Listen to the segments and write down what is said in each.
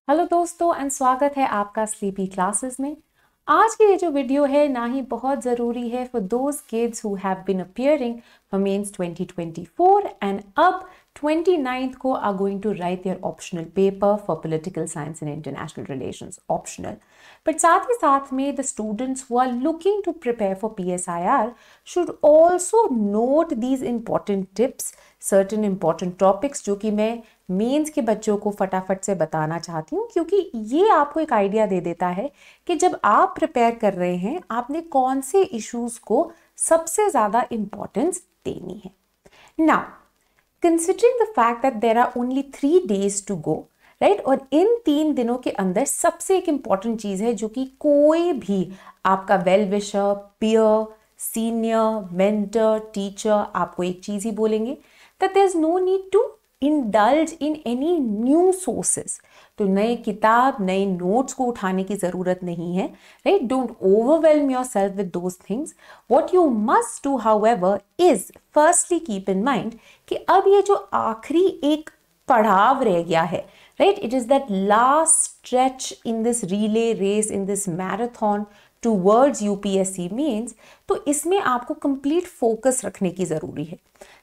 Hello दोस्तों and स्वागत है आपका स्लीपी क्लासेस में। आज की ये जो वीडियो है ना ही बहुत ज़रूरी है for those kids who have been appearing for mains 2024 and अब 29th को are going to write their optional paper for political science and international relations optional. But साथ ही साथ में the students who are looking to prepare for PSIR should also note these important tips, certain important topics जो कि मैं mains के बच्चों को फटाफट से बताना चाहती हूँ, क्योंकि ये आपको एक आइडिया दे देता है कि जब आप प्रिपेयर कर रहे हैं आपने कौन से इश्यूज को सबसे ज़्यादा इंपॉर्टेंस देनी है। Now considering the fact that there are only 3 days to go, right, और इन 3 दिनों के अंदर सबसे एक इंपॉर्टेंट चीज़ है जो कि कोई भी आपका well wisher, peer, senior, mentor, teacher आपको एक चीज़ ही बोलेंगे, that there is no need to indulge in any new sources. तो नए किताब, नए नोट्स को उठाने की ज़रूरत नहीं है, right. Don't overwhelm your self with those things. What you must do however is firstly keep in mind कि अब ये जो आखिरी एक पड़ाव रह गया है, right, it is that last stretch in this relay race, in this marathon towards UPSC mains. तो इसमें आपको कंप्लीट फोकस रखने की ज़रूरी है।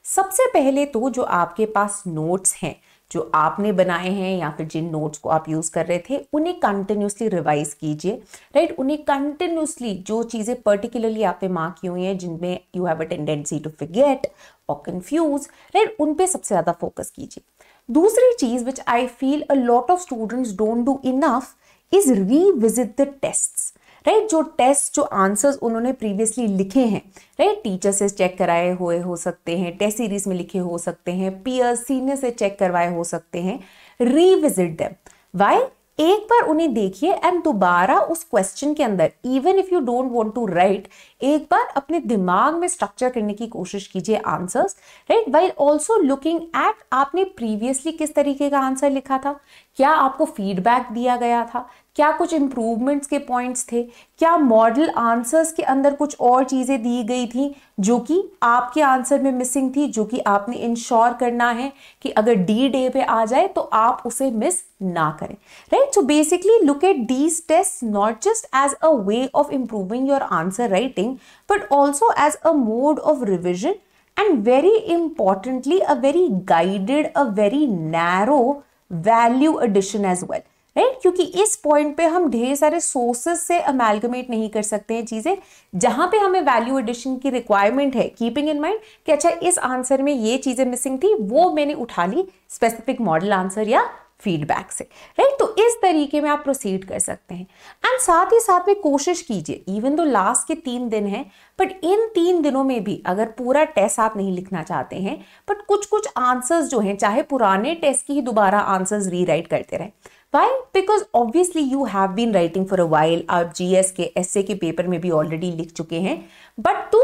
सबसे पहले तो जो आपके पास नोट्स हैं, जो आपने बनाए हैं या फिर जिन नोट्स को आप यूज़ कर रहे थे, उन्हें कंटिन्यूसली रिवाइज कीजिए, राइट। उन्हें कंटिन्यूसली जो चीज़ें पर्टिकुलरली आप पे मार्क की हुई हैं, जिनमें you have a tendency to forget और कंफ्यूज, राइट, उन पे सबसे ज़्यादा फोकस कीजिए। दूसरी चीज़ which I feel a lot of students don't do enough is revisit the tests, right. जो टेस्ट, जो आंसर्स उन्होंने प्रीवियसली लिखे हैं, राइट, टीचर से चेक कराए हुए हो सकते हैं, टेस्ट सीरीज में लिखे हो सकते हैं, पीयर सीनियर से चेक करवाए हो सकते हैं, रीविजिट देम। व्हाई? एक बार उन्हें देखिए एंड दोबारा उस क्वेश्चन के अंदर, even if you don't want to write, एक बार अपने दिमाग में स्ट्रक्चर करने की कोशिश कीजिए answers, right, while also looking at आपने प्रीवियसली किस तरीके का आंसर लिखा था, क्या आपको फीडबैक दिया गया था, क्या कुछ इंप्रूवमेंट्स के पॉइंट्स थे, क्या मॉडल आंसर्स के अंदर कुछ और चीज़ें दी गई थी जो कि आपके आंसर में मिसिंग थी, जो कि आपने इंश्योर करना है कि अगर D-Day पे आ जाए तो आप उसे मिस ना करें, right. So basically look at these test not just as a way of improving your answer writing but also as a mode of revision and very importantly a very guided, a very narrow value addition as well, right. क्योंकि इस point पे हम ढेर सारे sources से amalgamate नहीं कर सकते हैं चीजें, जहां पे हमें वैल्यू एडिशन की रिक्वायरमेंट है, कीपिंग इन माइंड कि अच्छा इस आंसर में ये चीजें मिसिंग थी, वो मैंने उठा ली स्पेसिफिक मॉडल आंसर या फीडबैक से, राइट। तो इस तरीके में आप प्रोसीड कर सकते हैं एंड साथ ही साथ में कोशिश कीजिए, इवन दो लास्ट के 3 दिन हैं, बट इन 3 दिनों में भी अगर पूरा टेस्ट आप नहीं लिखना चाहते हैं, बट कुछ कुछ आंसर्स जो हैं, चाहे पुराने टेस्ट की ही दोबारा आंसर्स रीराइट करते रहें। Why? Because obviously you have been writing for a while. आप GS के essay के पेपर में भी ऑलरेडी लिख चुके हैं, but to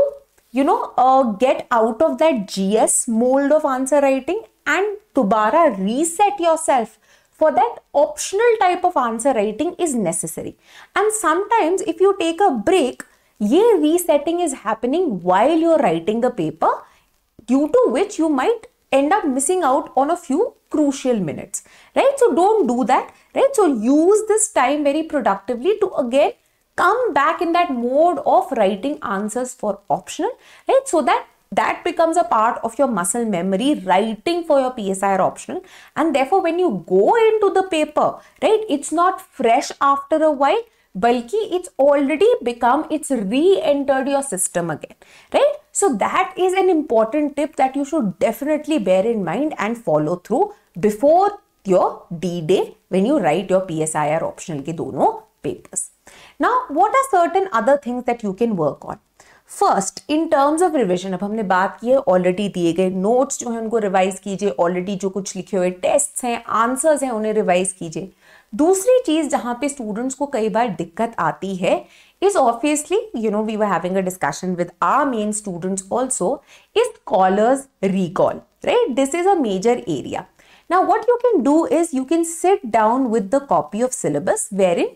get out of that GS mold of answer writing and दोबारा reset yourself for that optional type of answer writing is necessary. And sometimes if you take a break, ये resetting is happening while you're writing the paper, due to which you might end up missing out on a few crucial minutes, right? So don't do that, right? So use this time very productively to again come back in that mode of writing answers for optional, right? So that becomes a part of your muscle memory, writing for your PSIR optional, and therefore when you go into the paper, right, it's not fresh after a while, बल्कि it's already become, it's re-entered your system again, right? So that is an important tip that you should definitely bear in mind and follow through before your D-Day when you write your PSIR optional के दोनों papers. Now, what are certain other things that you can work on? First, in terms of revision, अब हमने बात की है already दिए गए notes जो हैं उनको रिवाइज कीजिए, ऑलरेडी जो कुछ लिखे हुए टेस्ट्स हैं, आंसर्स हैं, उन्हें रिवाइज कीजिए। दूसरी चीज जहां पे स्टूडेंट्स को कई बार दिक्कत आती है is obviously, we were having a discussion with our main students also, is scholars recall, right? This is a major area. Now what you can do is you can sit down with the copy of syllabus wherein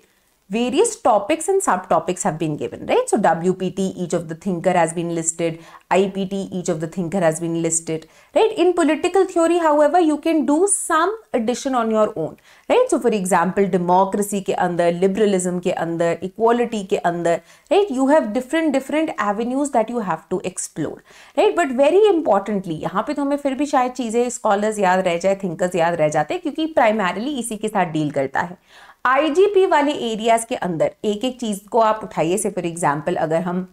various topics and subtopics have been given, right? So WPT, each of the thinker has been listed. IPT, each of the thinker has been listed, right? In political theory, however, you can do some addition on your own, right? So for example, democracy के अंदर, liberalism के अंदर, equality के अंदर, right? You have different avenues that you have to explore, right? But very importantly, यहाँ पे तो हमें फिर भी शायद चीजें scholars याद रह जाए, thinkers याद रह जाते हैं, क्योंकि primarily इसी के साथ डील करता है। IGP वाले एरियाज के अंदर एक एक चीज को आप उठाइए। से फॉर एग्जाम्पल अगर हम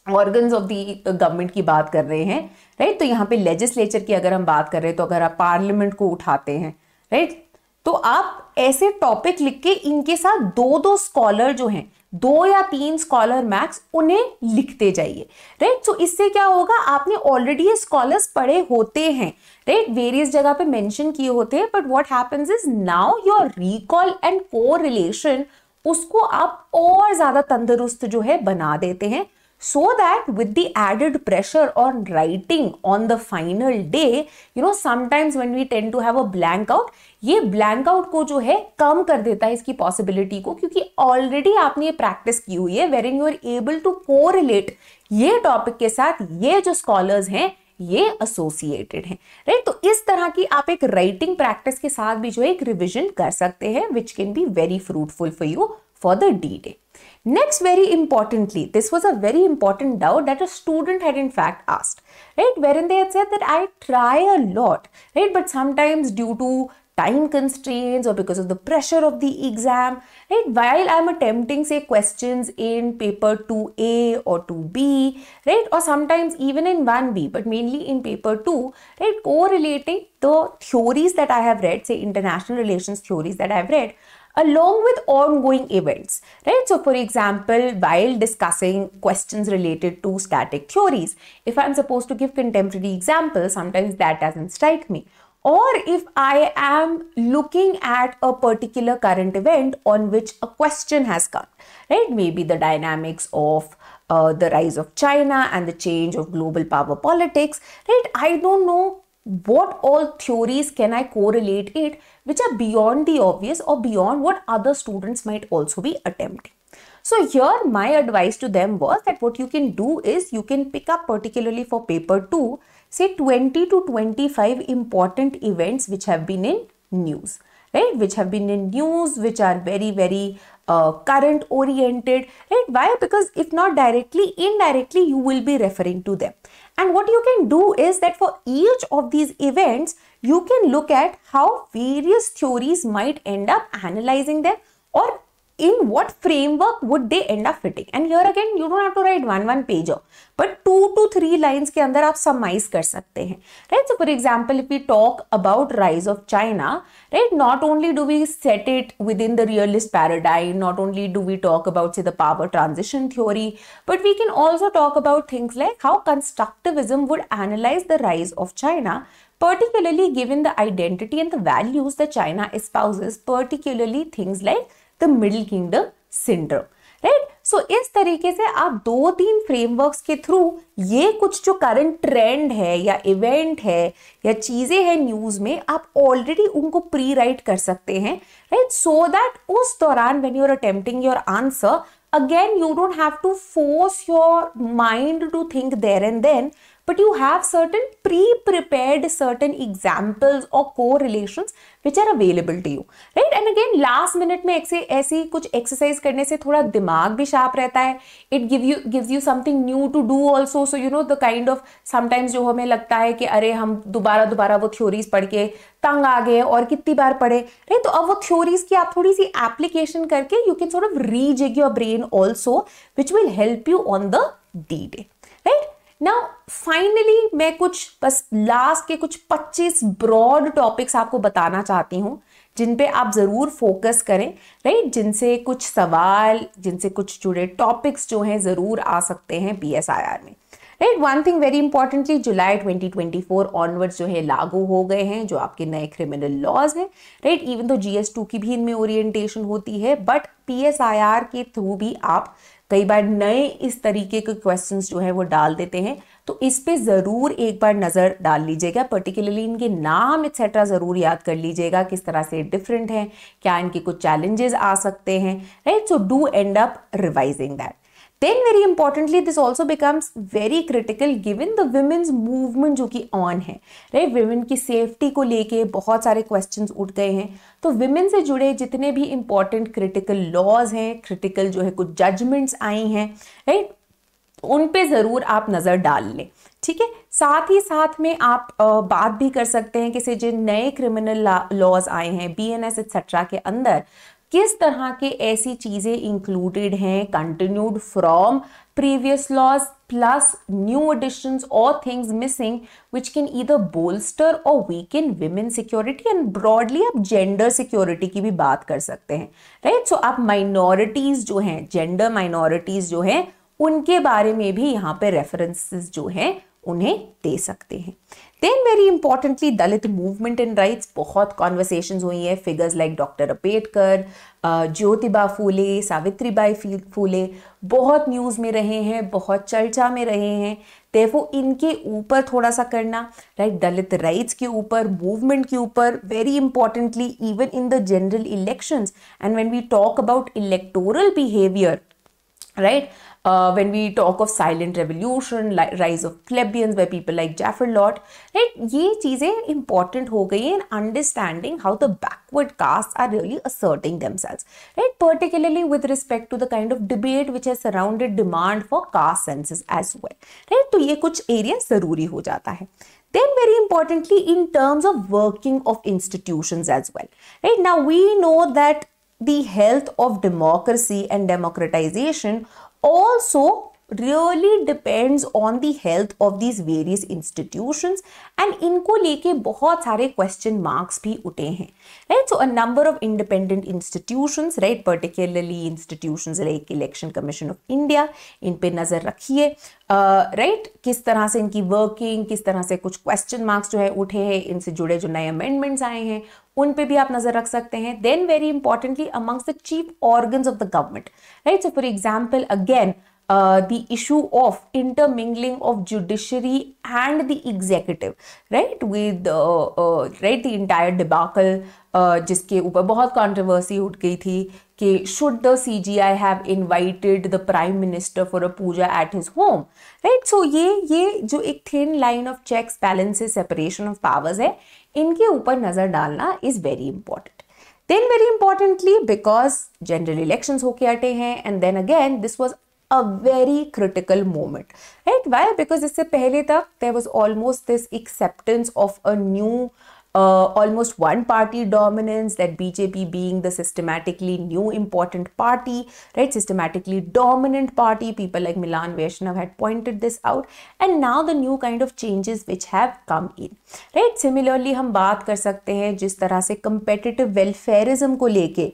ऑर्गन्स ऑफ द गवर्नमेंट की बात कर रहे हैं, राइट, तो यहाँ पे लेजिस्लेचर की अगर हम बात कर रहे हैं, तो अगर आप पार्लियामेंट को उठाते हैं, राइट, तो आप ऐसे टॉपिक लिख के इनके साथ दो स्कॉलर जो हैं, 2 या 3 स्कॉलर मैक्स, उन्हें लिखते जाइए, राइट। सो इससे क्या होगा, आपने ऑलरेडी ये स्कॉलर्स पढ़े होते हैं, राइट, वेरियस जगह पे मेंशन किए होते हैं, but what happens is now your recall and correlation उसको आप और ज्यादा तंदुरुस्त जो है बना देते हैं, so that with the added pressure on writing on the final day, you know, sometimes when we tend to have a blank out, ये blank out को जो है कम कर देता है इसकी possibility को, क्योंकि already आपने ये practice की हुई है, wherein you are able to correlate ये topic के साथ ये जो scholars हैं ये associated हैं, right? तो इस तरह की आप एक writing practice के साथ भी जो है एक revision कर सकते हैं, which can be very fruitful for you for the D-Day. Next, very importantly, this was a very important doubt that a student had in fact asked, right, wherein they had said that I try a lot, right, but sometimes due to time constraints or because of the pressure of the exam, right, while I'm attempting say questions in paper 2A or 2B, right, or sometimes even in 1B, but mainly in paper 2, right, correlating the theories that I have read, say international relations theories that I have read, along with ongoing events, right? So for example, while discussing questions related to static theories, if I'm supposed to give contemporary examples, sometimes that doesn't strike me. Or if I am looking at a particular current event on which a question has come, right? Maybe the dynamics of the rise of China and the change of global power politics, right? I don't know what all theories can I correlate it which are beyond the obvious or beyond what other students might also be attempting. So here my advice to them was that what you can do is you can pick up, particularly for paper 2, say 20 to 25 important events which have been in news, right? Which have been in news, which are very current oriented, right? Why? Because if not directly, indirectly you will be referring to them. And what you can do is that for each of these events, you can look at how various theories might end up analyzing them, or in what framework would they end up fitting. And here again, you don't have to write one pager, but 2 to 3 lines के अंदर आप summarize कर सकते हैं, right? So for example, if we talk about rise of China, right, not only do we set it within the realist paradigm, not only do we talk about say the power transition theory, but we can also talk about things like how constructivism would analyze the rise of China, particularly given the identity and the values that China espouses, particularly things like the Middle Kingdom syndrome, right? So इस तरीके से आप 2-3 frameworks के through ये कुछ जो current trend है या इवेंट है या चीजें हैं न्यूज में, आप ऑलरेडी उनको प्री राइट कर सकते हैं, राइट? सो दैट उस दौरान when you are attempting your answer, again you don't have to force your mind to think there and then, but you have certain pre-prepared certain examples or correlations which are available to you, right? And again, last minute में ऐसी कुछ exercise करने से थोड़ा दिमाग भी sharp रहता है. It gives you something new to do also. So you know the kind of sometimes जो हमें लगता है कि अरे हम दोबारा वो theories पढ़ के तंग आ गए और कितनी बार पढ़े, right? तो अब वो theories की आप थोड़ी सी application करके you can sort of rejig your brain also, which will help you on the D-Day, right? Now finally मैं कुछ बस लास्ट के कुछ 25 ब्रॉड टॉपिक्स आपको बताना चाहती हूँ जिन पे आप जरूर फोकस करें, राइट? जिनसे कुछ सवाल, जिनसे कुछ जुड़े टॉपिक्स जो हैं जरूर आ सकते हैं BSIR में, right. One thing very importantly, July 2024 onwards जो है लागू हो गए हैं जो आपके नए क्रिमिनल लॉज हैं, राइट। इवन तो GS2 की भी इनमें ओरिएंटेशन होती है, बट PSIR के थ्रू भी आप कई बार नए इस तरीके के क्वेश्चंस जो है वो डाल देते हैं, तो इस पे ज़रूर एक बार नज़र डाल लीजिएगा, पर्टिकुलरली इनके नाम एक्सेट्रा ज़रूर याद कर लीजिएगा, किस तरह से डिफरेंट हैं, क्या इनके कुछ चैलेंजेस आ सकते हैं, right. So do and up revising that. Then very importantly this also becomes very critical given the women's movement जो कि on है, राइट। women की सेफ्टी को लेके बहुत सारे क्वेश्चंस उठ गए हैं, तो women से जुड़े जितने भी important critical laws हैं, critical जो है कुछ judgments आई हैं, राइट, उन पे ज़रूर आप नज़र डाल लें, ठीक है। साथ ही साथ में आप बात भी कर सकते हैं कि जो नए क्रिमिनल लॉज आए हैं BNS एक्सेट्रा के अंदर किस तरह के ऐसी चीज़ें इंक्लूडेड हैं continued from previous laws plus new additions और things missing which can either bolster और weaken women security and broadly आप जेंडर सिक्योरिटी की भी बात कर सकते हैं, राइट। सो आप माइनॉरिटीज जो हैं, जेंडर माइनॉरिटीज जो हैं, उनके बारे में भी यहाँ पे रेफरेंसेस जो हैं उन्हें दे सकते हैं। Then very importantly Dalit movement and rights, बहुत कॉन्वर्सेशंस हुई हैं, figures like doctor Ambedkar, Jyotiba Phule, Savitribai Phule बहुत न्यूज़ में रहे हैं, बहुत चर्चा में रहे हैं, देखो इनके ऊपर थोड़ा सा करना, राइट, दलित राइट्स के ऊपर, मूवमेंट के ऊपर, very importantly even in the general elections and when we talk about electoral behaviour, right, when we talk of silent revolution, rise of plebeians by people like Jaffer Lott, right, ये चीज़ें important हो गई in understanding how the backward castes are really asserting themselves, right, particularly with respect to the kind of debate which has surrounded demand for caste census as well, right, तो ये कुछ area ज़रूरी हो जाता है. Then very importantly in terms of working of institutions as well, right, now we know that the health of democracy and democratization also really depends on the health of these various institutions and इनको लेके बहुत सारे question marks भी उठे हैं, right, so a number of independent institutions, right, particularly institutions like Election Commission of India, इन पे नज़र रखिए, right, किस तरह से इनकी working, किस तरह से कुछ question marks जो है उठे हैं, इनसे जुड़े जो नए amendments आए हैं उन पे भी आप नजर रख सकते हैं. Then very importantly amongst the chief organs of the government, right, so for example again the issue of intermingling of judiciary and the executive, right, with right, the entire debacle जिसके ऊपर बहुत कंट्रोवर्सी उठ गई थी कि should the CGI have invited the prime minister for a puja at his home, right, so ये जो एक thin line of checks balances separation of powers है, इनके ऊपर नजर डालना is very important. Then very importantly because general elections होके हटे हैं and then again this was a very critical moment, right, why, because इससे पहले तक there was almost this acceptance of a new almost one party dominance, that BJP being the systematically new important party, right, systematically dominant party, people like Milan Vaishnav had pointed this out and now the new kind of changes which have come in, right. Similarly हम बात कर सकते हैं जिस तरह से competitive welfareism को लेके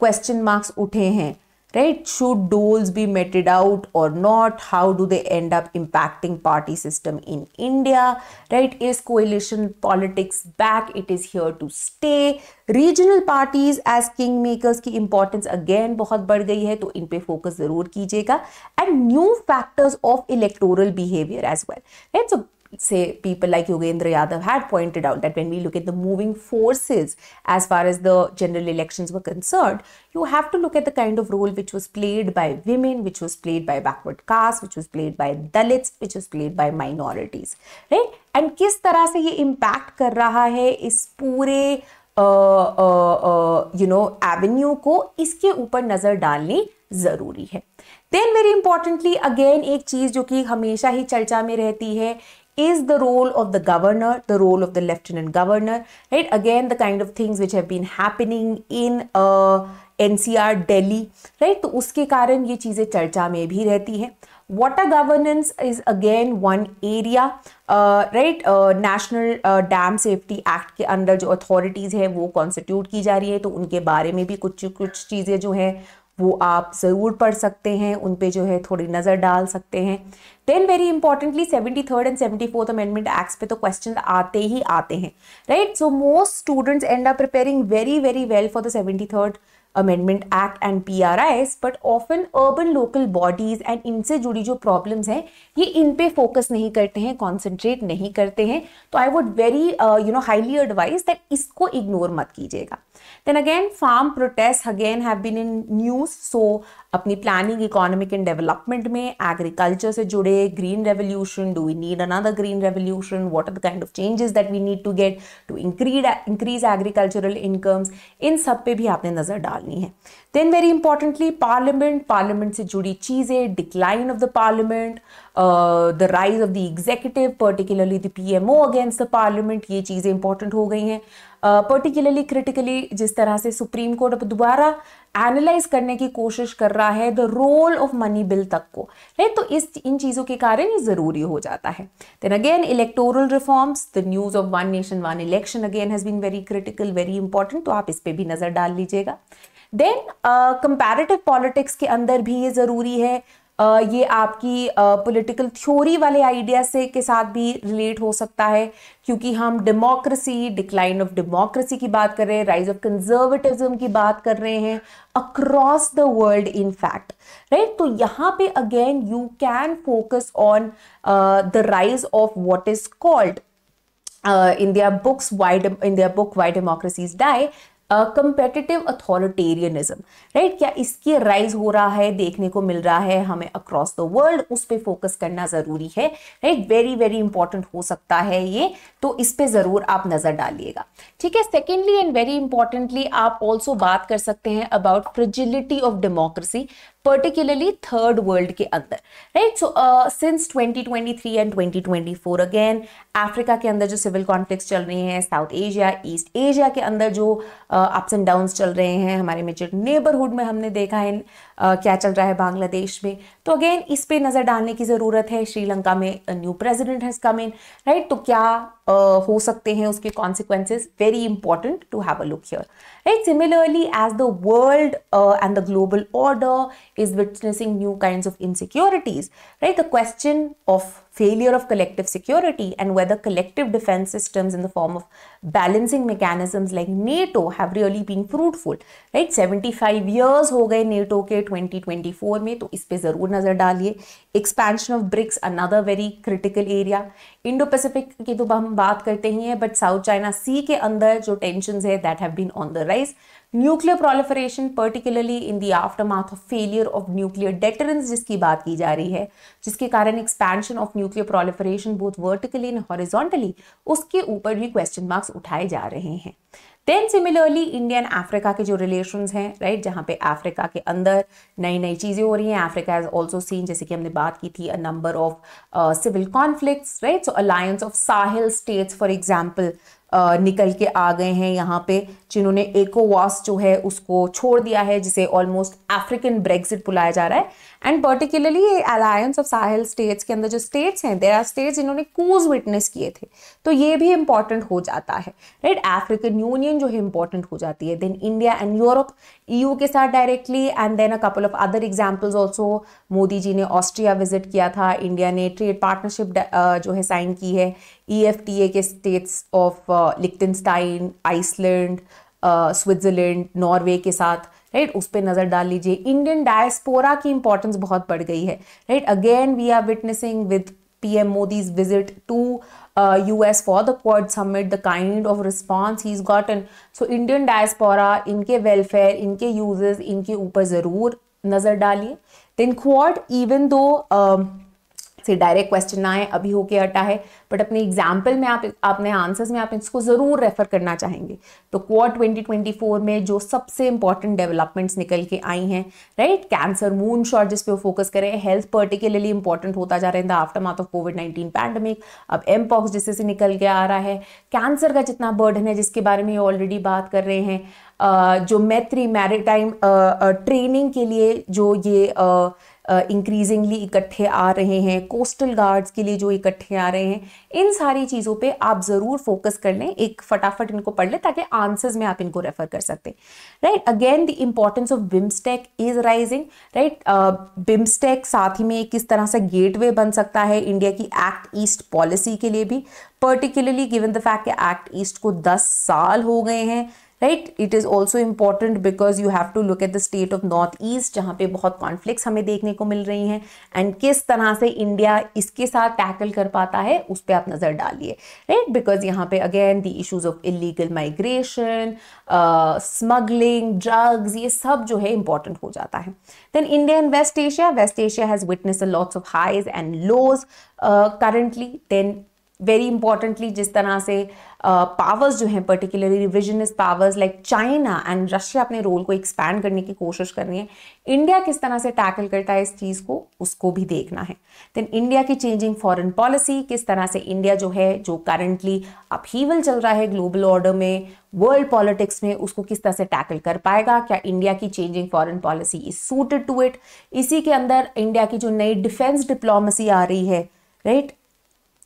question marks उठे हैं, right, should doles be meted out or not, how do they end up impacting party system in India, right, is coalition politics back, it is here to stay, regional parties as kingmakers की importance again बहुत बढ़ गई है, तो इन पे focus ज़रूर कीजिएगा, and new factors of electoral behavior as well, right, so say people like Yogendra Yadav had pointed out that when we look at the moving forces as far as the general elections were concerned, you have to look at the kind of role which was played by women, which was played by backward castes, which was played by Dalits, which was played by minorities, right, and किस तरह से ये impact कर रहा है इस पूरे you know avenue को, इसके ऊपर नज़र डालनी ज़रूरी है. Then very importantly again एक चीज़ जो कि हमेशा ही चर्चा में रहती है is the role of the governor, the role of the lieutenant governor, right, again the kind of things which have been happening in NCR Delhi, right, तो उसके कारण ये चीज़ें चर्चा में भी रहती हैं. Water governance is again one area, right, National Dam Safety Act के अंदर जो authorities है वो constitute की जा रही है, तो उनके बारे में भी कुछ चीज़ें जो हैं वो आप ज़रूर पढ़ सकते हैं, उन पे जो है थोड़ी नज़र डाल सकते हैं। Then very importantly 73rd and 74th amendment acts पे तो क्वेश्चन आते ही आते हैं, right. So most students and are preparing very very well for the 73rd amendment act and PRIs, but often urban local bodies and इनसे जुड़ी जो problems हैं ये इन पे फोकस नहीं करते हैं, कॉन्सेंट्रेट नहीं करते हैं। तो I would very highly advise that इसको इग्नोर मत कीजिएगा। Then again, farm protests again have been in news. So अपनी प्लानिंग इकोनॉमिक एंड डेवलपमेंट में एग्रीकल्चर से जुड़े green revolution, do we need another green revolution, what are the kind of changes that we need to get to increase agricultural incomes, इन सब पे भी आपने नजर डालनी है। देन वेरी इंपॉर्टेंटली पार्लियामेंट से जुड़ी चीजें, decline of the parliament, the rise of the executive, particularly the PMO against the parliament, ये चीजें इंपॉर्टेंट हो गई हैं। पर्टिकुलरली क्रिटिकली जिस तरह से सुप्रीम कोर्ट अब दोबारा एनालाइज करने की कोशिश कर रहा है the role of money bill तक को, राइट। तो इन चीजों के कारण ये जरूरी हो जाता है। Then again electoral reforms, the news of one nation one election again has been very critical, very important, तो आप इस पे भी नजर डाल लीजिएगा। देन कंपैरेटिव पॉलिटिक्स के अंदर भी ये जरूरी है, ये आपकी पॉलिटिकल थ्योरी वाले आइडिया से के साथ भी रिलेट हो सकता है, क्योंकि हम डेमोक्रेसी, डिक्लाइन ऑफ डेमोक्रेसी की बात कर रहे हैं, राइज ऑफ कंजर्वेटिज्म की बात कर रहे हैं across the world in fact, right. तो यहाँ पे again you can focus on the rise of what is called in their book Why Democracies Die, competitive authoritarianism, right. क्या इसकी राइज हो रहा है, देखने को मिल रहा है हमें अक्रॉस द वर्ल्ड, उस पे फोकस करना जरूरी है, राइट। वेरी वेरी इंपॉर्टेंट हो सकता है ये, तो इस पे जरूर आप नजर डालिएगा, ठीक है। सेकेंडली एंड वेरी इंपॉर्टेंटली आप ऑल्सो बात कर सकते हैं about fragility of democracy, particularly third world के अंदर, right. So since 2023 and 2024 again Africa के अंदर जो सिविल कॉन्फ्लिक्ट्स चल रही हैं, साउथ एशिया, ईस्ट एशिया के अंदर जो अप्स एंड डाउन्स चल रहे हैं, हमारे मेजर नेबरहुड में हमने देखा है क्या चल रहा है बांग्लादेश में, तो अगेन इस पे नजर डालने की जरूरत है। श्रीलंका में new president has come in, right. तो क्या हो सकते हैं उसके consequences, very important to have a look here, right. Similarly as the world and the global order is witnessing new kinds of insecurities, right? The question of failure of collective security and whether collective defense systems in the form of balancing mechanisms like NATO have really been fruitful, right? 75 years हो गए NATO के 2024 में, तो इस पे जरूर नजर डालिए। Expansion of BRICS, another very critical area. Indo-Pacific की तो हम बात करते ही हैं, but South China Sea के अंदर जो tensions है that have been on the rise. Nuclear proliferation, particularly in the aftermath of failure of nuclear deterrence जिसकी बात की जा रही है, जिसके कारण expansion of nuclear proliferation both vertically and horizontally, उसके ऊपर भी क्वेश्चन मार्क्स उठाए जा रहे हैं। Then similarly India and Africa के जो रिलेशंस हैं, राइट, जहाँ पे अफ्रीका के अंदर नई नई चीज़ें हो रही हैं। अफ्रीका हैज ऑल्सो सीन, जैसे कि हमने बात की थी, a number of civil conflicts, right. So alliance of Sahel states for example निकल के आ गए हैं यहाँ पे, जिन्होंने ECOWAS जो है उसको छोड़ दिया है, जिसे ऑलमोस्ट अफ्रीकन ब्रेक्सिट बुलाया जा रहा है। And particularly alliance of Sahel states के अंदर जो स्टेट्स हैं, देयर आर स्टेट्स जिन्होंने कूज विटनेस किए थे, तो ये भी इंपॉर्टेंट हो जाता है, राइट। अफ्रीकन यूनियन जो है इंपॉर्टेंट हो जाती है। Then India and Europe, EU के साथ directly, and then a couple of other examples also. Modi ji ने ऑस्ट्रिया विजिट किया था, इंडिया ने ट्रेड पार्टनरशिप जो है साइन की है EFTA के states of Liechtenstein, Iceland, Switzerland, Norway के साथ, राइट, उस पर नजर डाल लीजिए। इंडियन डायस्पोरा की इंपॉर्टेंस बहुत बढ़ गई है, right. Again we are witnessing with PM Modi's visit to US for the Quad Summit, the kind of response he's gotten. So Indian diaspora, इनके welfare, इनके uses, इनके ऊपर जरूर नजर डालिए। Then Quad, even though से डायरेक्ट क्वेश्चन ना आए, अभी होके हटा है, बट अपने एग्जाम्पल में आप अपने आंसर्स में आप इसको जरूर रेफर करना चाहेंगे। तो क्वाड 2024 में जो सबसे इंपॉर्टेंट डेवलपमेंट्स निकल के आई हैं, राइट, कैंसर मून शॉट जिस पे वो फोकस करें, हेल्थ पर्टिकुलरली इंपॉर्टेंट होता जा रहा है इन the aftermath of covid pandemic, अब एमपॉक्स जिससे से निकल के आ रहा है, कैंसर का जितना बर्डन है जिसके बारे में ऑलरेडी बात कर रहे हैं, जो मैत्री मैरीटाइम ट्रेनिंग के लिए जो ये इंक्रीजिंगली इकट्ठे आ रहे हैं, कोस्टल गार्ड्स के लिए जो इकट्ठे आ रहे हैं, इन सारी चीज़ों पे आप ज़रूर फोकस कर लें, एक फटाफट इनको पढ़ लें ताकि आंसर्स में आप इनको रेफर कर सकते हैं, right. Again the importance of BIMSTEC is rising, right. BIMSTEC साथ ही में किस तरह से गेटवे बन सकता है इंडिया की एक्ट ईस्ट पॉलिसी के लिए भी, पर्टिकुलरली गिवन द फैक्ट कि एक्ट ईस्ट को 10 साल हो गए हैं, राइट। It is also important because you have to look at the state of north east, जहाँ पे बहुत कॉन्फ्लिक्ट्स हमें देखने को मिल रही हैं, एंड किस तरह से इंडिया इसके साथ टैकल कर पाता है उस पर आप नज़र डालिए, राइट। बिकॉज यहाँ पे again the issues of illegal migration, smuggling, drugs, ये सब जो है इंपॉर्टेंट हो जाता है। Then India and West Asia has witnessed lots of highs and lows currently. Then very importantly जिस तरह से पावर्स जो हैं, particularly revisionist powers like China and Russia अपने रोल को एक्सपैंड करने की कोशिश कर रही है, इंडिया किस तरह से टैकल करता है इस चीज़ को, उसको भी देखना है। देन इंडिया की चेंजिंग फॉरेन पॉलिसी, किस तरह से इंडिया जो है, जो करंटली अपहीवल चल रहा है ग्लोबल ऑर्डर में, वर्ल्ड पॉलिटिक्स में, उसको किस तरह से टैकल कर पाएगा, क्या इंडिया की changing foreign policy is suited to it. इसी के अंदर इंडिया की जो नई डिफेंस डिप्लोमेसी आ रही है, राइट,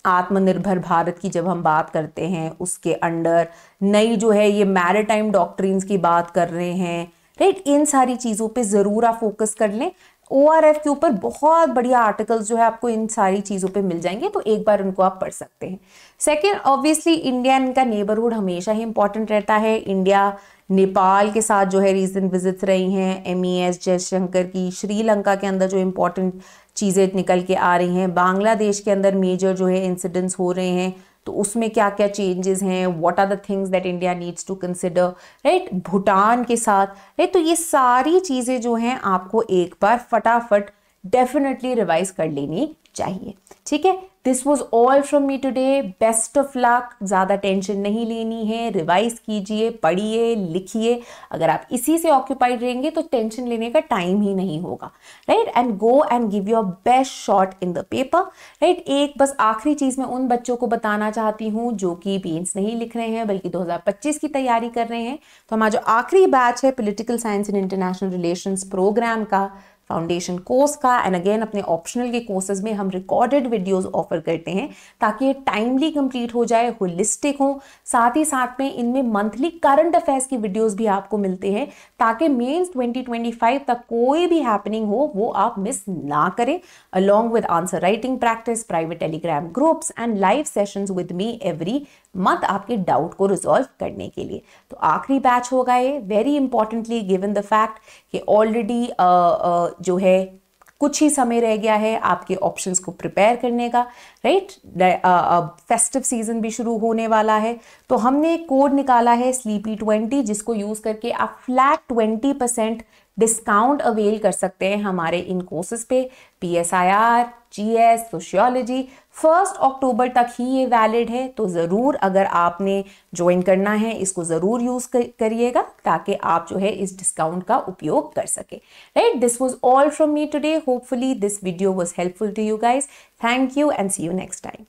आत्मनिर्भर भारत की जब हम बात करते हैं, उसके अंडर नई जो है ये मैरीटाइम डॉक्ट्रिन्स की बात कर रहे हैं, राइट। इन सारी चीज़ों पे ज़रूर आप फोकस कर लें। ORF के ऊपर बहुत बढ़िया आर्टिकल्स जो है आपको इन सारी चीज़ों पे मिल जाएंगे, तो एक बार उनको आप पढ़ सकते हैं। सेकेंड, ऑब्वियसली इंडिया का नेबरहुड हमेशा ही इंपॉर्टेंट रहता है। इंडिया नेपाल के साथ जो है रीसेंट विजिट्स रही हैं, MES जयशंकर की, श्रीलंका के अंदर जो इम्पोर्टेंट चीज़ें निकल के आ रही हैं, बांग्लादेश के अंदर मेजर जो है इंसिडेंट्स हो रहे हैं, तो उसमें क्या क्या चेंजेस हैं, what are the things that India needs to consider, right. Bhutan के साथ, राइट। तो ये सारी चीज़ें जो हैं आपको एक बार फटाफट डेफिनेटली रिवाइज कर लेनी चाहिए, ठीक है। This was all from me today, best of luck. ज़्यादा टेंशन नहीं लेनी है, रिवाइज कीजिए, पढ़िए, लिखिए। अगर आप इसी से ऑक्यूपाइड रहेंगे तो टेंशन लेने का टाइम ही नहीं होगा, right. And go and give your best shot in the paper, right. एक बस आखिरी चीज़ मैं उन बच्चों को बताना चाहती हूँ जो कि मेंस नहीं लिख रहे हैं बल्कि 2025 की तैयारी कर रहे हैं, तो हमारा जो आखिरी बैच है political science and international relations program का, फाउंडेशन कोर्स का, एंड अगेन अपने ऑप्शनल के कोर्सेज में हम रिकॉर्डेड वीडियोस ऑफर करते हैं ताकि ये टाइमली कंप्लीट हो जाए, होलिस्टिक हो। साथ ही साथ में इनमें मंथली करंट अफेयर्स की वीडियोस भी आपको मिलते हैं ताकि मेंस 2025 तक कोई भी हैपनिंग हो वो आप मिस ना करें, along with answer writing practice, private Telegram groups and live sessions with me every month आपके डाउट को रिजॉल्व करने के लिए। तो आखिरी बैच होगा ये, very importantly given the fact कि ऑलरेडी जो है कुछ ही समय रह गया है आपके ऑप्शंस को प्रिपेयर करने का, राइट। फेस्टिव सीजन भी शुरू होने वाला है, तो हमने एक कोड निकाला है SLEEPY20 जिसको यूज करके आप फ्लैट 20% डिस्काउंट अवेल कर सकते हैं हमारे इन कोर्सेज पे। PSIR, GS, सोशियोलॉजी 1 अक्टूबर तक ही ये वैलिड है, तो ज़रूर अगर आपने ज्वाइन करना है इसको ज़रूर यूज़ करिएगा ताकि आप जो है इस डिस्काउंट का उपयोग कर सके, right. This was all from me today, hopefully this video was helpful to you guys. Thank you and see you next time.